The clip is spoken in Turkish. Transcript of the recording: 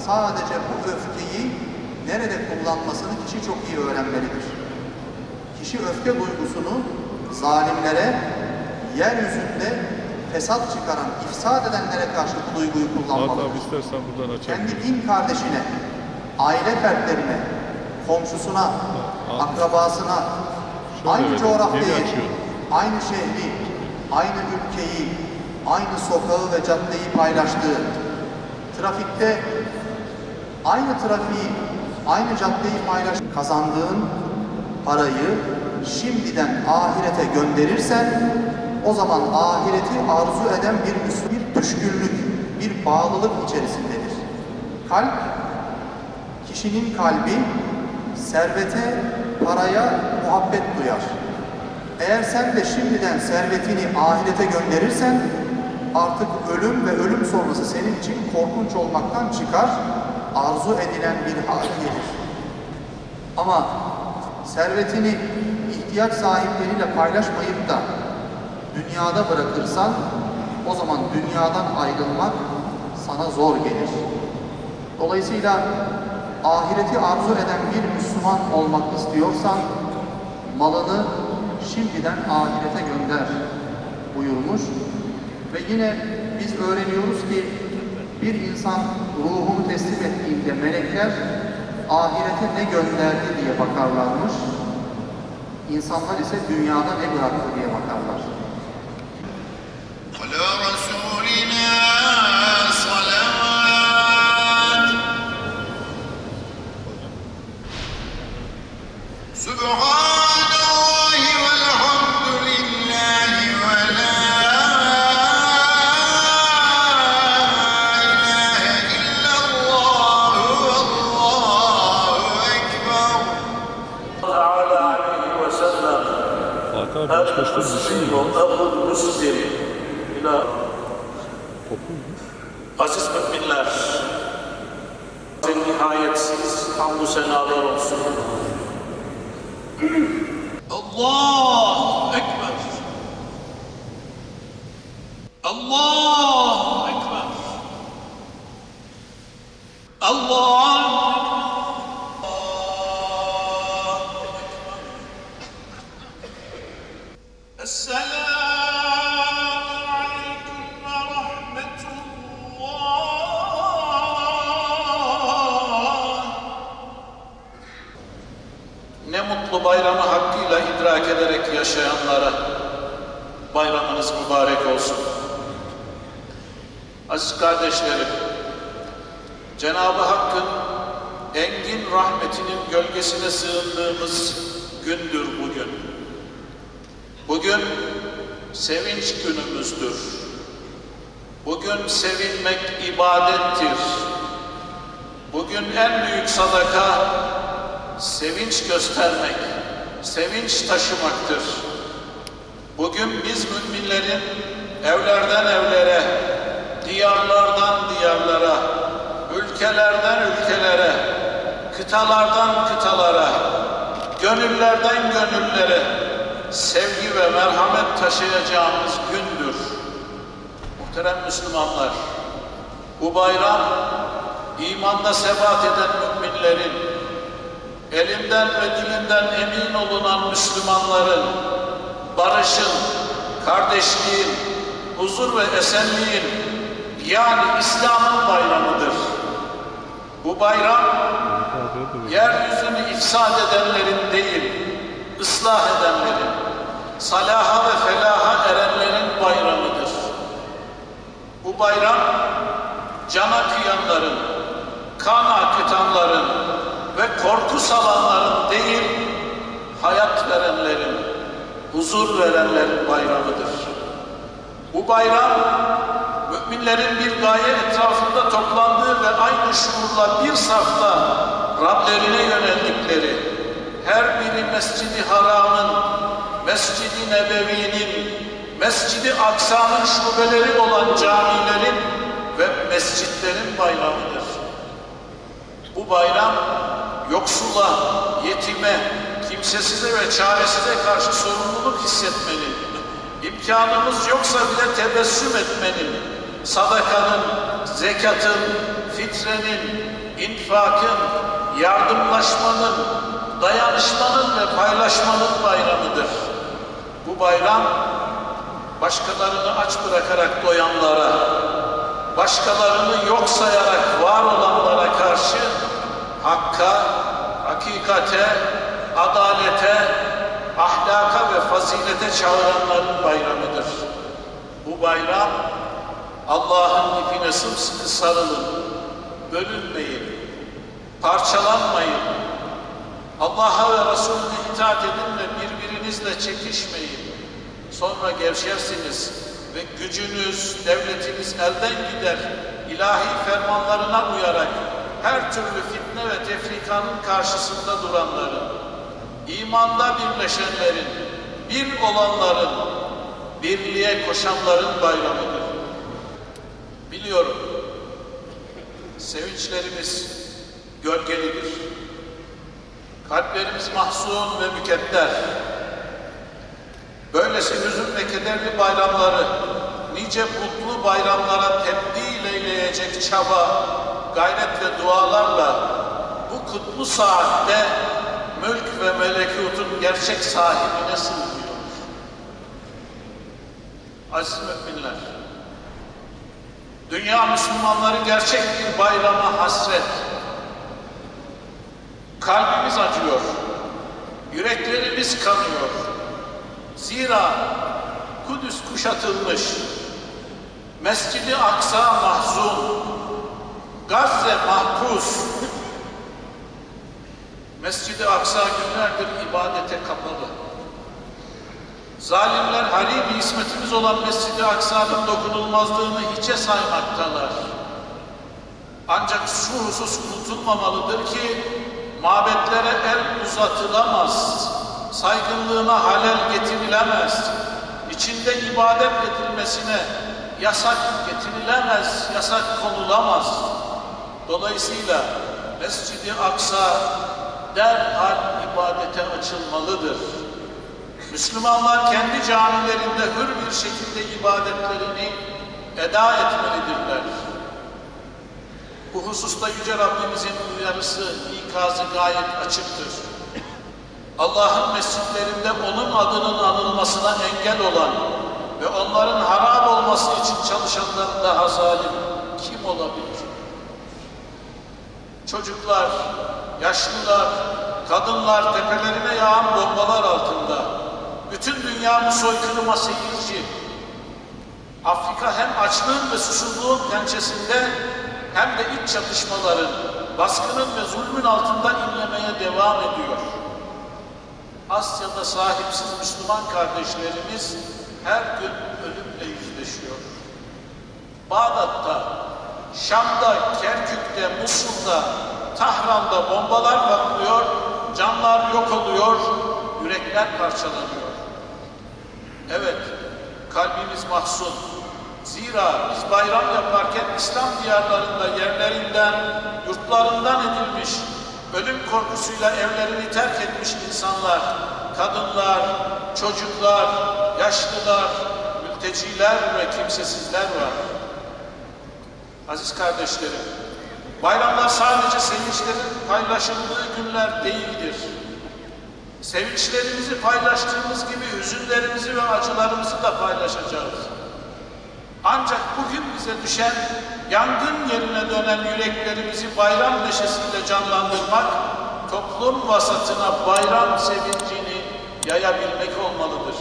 sadece bu öfkeyi nerede kullanmasını kişi çok iyi öğrenmelidir. Kişi öfke duygusunu zalimlere, yeryüzünde fesat çıkaran, ifsad edenlere karşı bu duyguyu kullanmalıdır. Kendi din kardeşine, aile fertlerine, komşusuna, akrabasına, aynı coğrafyayı, aynı şehri, aynı ülkeyi, aynı sokağı ve caddeyi paylaştığı, trafikte aynı trafiği, aynı caddeyi kazandığın parayı şimdiden ahirete gönderirsen, o zaman ahireti arzu eden bir düşkünlük, bir bağlılık içerisindedir. Kalp, kişinin kalbi servete, paraya muhabbet duyar. Eğer sen de şimdiden servetini ahirete gönderirsen, artık ölüm ve ölüm sonrası senin için korkunç olmaktan çıkar, arzu edilen bir hale gelir. Ama servetini ihtiyaç sahipleriyle paylaşmayıp da dünyada bırakırsan, o zaman dünyadan ayrılmak sana zor gelir. Dolayısıyla ahireti arzu eden bir Müslüman olmak istiyorsan, malını şimdiden ahirete gönder buyurmuş. Ve yine biz öğreniyoruz ki bir insan ruhunu teslim ettiğinde melekler ahirete ne gönderdi diye bakarlarmış. İnsanlar ise dünyada ne bıraktı diye bakarlar. Aziz müminler, nihayetsiz hamdü senalar olsun. Allahu Ekber. Allahu Ekber. Allahu ne mutlu bayramı hakkıyla idrak ederek yaşayanlara bayramınız mübarek olsun. Aziz kardeşlerim, Cenab-ı Hakk'ın engin rahmetinin gölgesine sığındığımız gündür bugün. Bugün sevinç günümüzdür. Bugün sevinmek ibadettir. Bugün en büyük sadaka sevinç göstermek, sevinç taşımaktır. Bugün biz müminlerin evlerden evlere, diyarlardan diyarlara, ülkelerden ülkelere, kıtalardan kıtalara, gönüllerden gönüllere sevgi ve merhamet taşıyacağımız gündür. Muhterem Müslümanlar, bu bayram imanda sebat eden müminlerin, elinden ve dilinden emin olunan Müslümanların barışın, kardeşliğin, huzur ve esenliğin, yani İslam'ın bayramıdır. Bu bayram yeryüzünü ifsad edenlerin değil, ıslah edenlerin, salaha ve felaha erenlerin bayramıdır. Bu bayram cana kıyanların, kan akıtanların ve korku salanların değil, hayat verenlerin, huzur verenlerin bayramıdır. Bu bayram, müminlerin bir gaye etrafında toplandığı ve aynı şuurla bir safta Rablerine yöneldikleri, her biri Mescid-i Haram'ın, Mescid-i Nebevi'nin, Mescid-i Aksa'nın şubeleri olan camilerin ve mescitlerin bayramıdır. Bu bayram, yoksula, yetime, kimsesize ve çaresize karşı sorumluluk hissetmenin, imkanımız yoksa bile tebessüm etmenin, sadakanın, zekatın, fitrenin, infakın, yardımlaşmanın, dayanışmanın ve paylaşmanın bayramıdır. Bu bayram, başkalarını aç bırakarak doyanlara, başkalarını yok sayarak var olanlara karşı hakka, hakikate, adalete, ahlaka ve fazilete çağıranların bayramıdır. Bu bayram, Allah'ın ipine sımsıkı sarılın, bölünmeyin, parçalanmayın, Allah'a ve Resulüne itaat edin ve birbirinizle çekişmeyin. Sonra gevşersiniz ve gücünüz, devletiniz elden gider. İlahi fermanlarına uyarak her türlü fitne ve tefrikanın karşısında duranların, imanda birleşenlerin, bir olanların, birliğe koşanların bayramıdır. Biliyorum, sevinçlerimiz gölgelidir. Kalplerimiz mahzun ve mükedder. Böylesi hüzün ve kederli bayramları nice mutlu bayramlara tebdil eyleyecek çaba, gayret ve dualarla bu kutlu saatte mülk ve melekutun gerçek sahibine sığınıyor. Aziz müminler, dünya Müslümanları gerçek bir bayrama hasret. Kalbimiz acıyor, yüreklerimiz kanıyor. Zira Kudüs kuşatılmış, Mescid-i Aksa mahzun, Gazze mahpus. Mescid-i Aksa günlerdir ibadete kapalı. Zalimler harib-i ismetimiz olan Mescid-i Aksa'nın dokunulmazlığını hiçe saymaktalar. Ancak şu husus unutulmamalıdır ki mabetlere el uzatılamaz, saygınlığına halel getirilemez, içinde ibadet edilmesine yasak getirilemez, yasak konulamaz. Dolayısıyla Mescid-i Aksa derhal ibadete açılmalıdır. Müslümanlar kendi camilerinde hür bir şekilde ibadetlerini eda etmelidirler. Bu hususta Yüce Rabbimizin uyarısı, ikazı gayet açıktır. Allah'ın mescitlerinde onun adının anılmasına engel olan ve onların harap olması için çalışanların daha zalim kim olabilir? Çocuklar, yaşlılar, kadınlar tepelerine yağan bombalar altında, bütün dünya bu soykırıma seyirci. Afrika hem açlığın ve susuzluğun pençesinde hem de iç çatışmaların, baskının ve zulmün altında inlemeye devam ediyor. Asya'da sahipsiz Müslüman kardeşlerimiz her gün ölümle yüzleşiyor. Bağdat'ta, Şam'da, Kerkük'te, Musul'da, Tahran'da bombalar patlıyor, canlar yok oluyor, yürekler parçalanıyor. Evet, kalbimiz mahzun. Zira biz bayram yaparken İslam diyarlarında yerlerinden, yurtlarından edilmiş, ölüm korkusuyla evlerini terk etmiş insanlar, kadınlar, çocuklar, yaşlılar, mülteciler ve kimsesizler var. Aziz kardeşlerim, bayramlar sadece sevinçlerin paylaşıldığı günler değildir. Sevinçlerimizi paylaştığımız gibi hüzünlerimizi ve acılarımızı da paylaşacağız. Ancak bugün bize düşen yangın yerine dönen yüreklerimizi bayram neşesiyle canlandırmak, toplum vasatına bayram sevincini yayabilmek olmalıdır.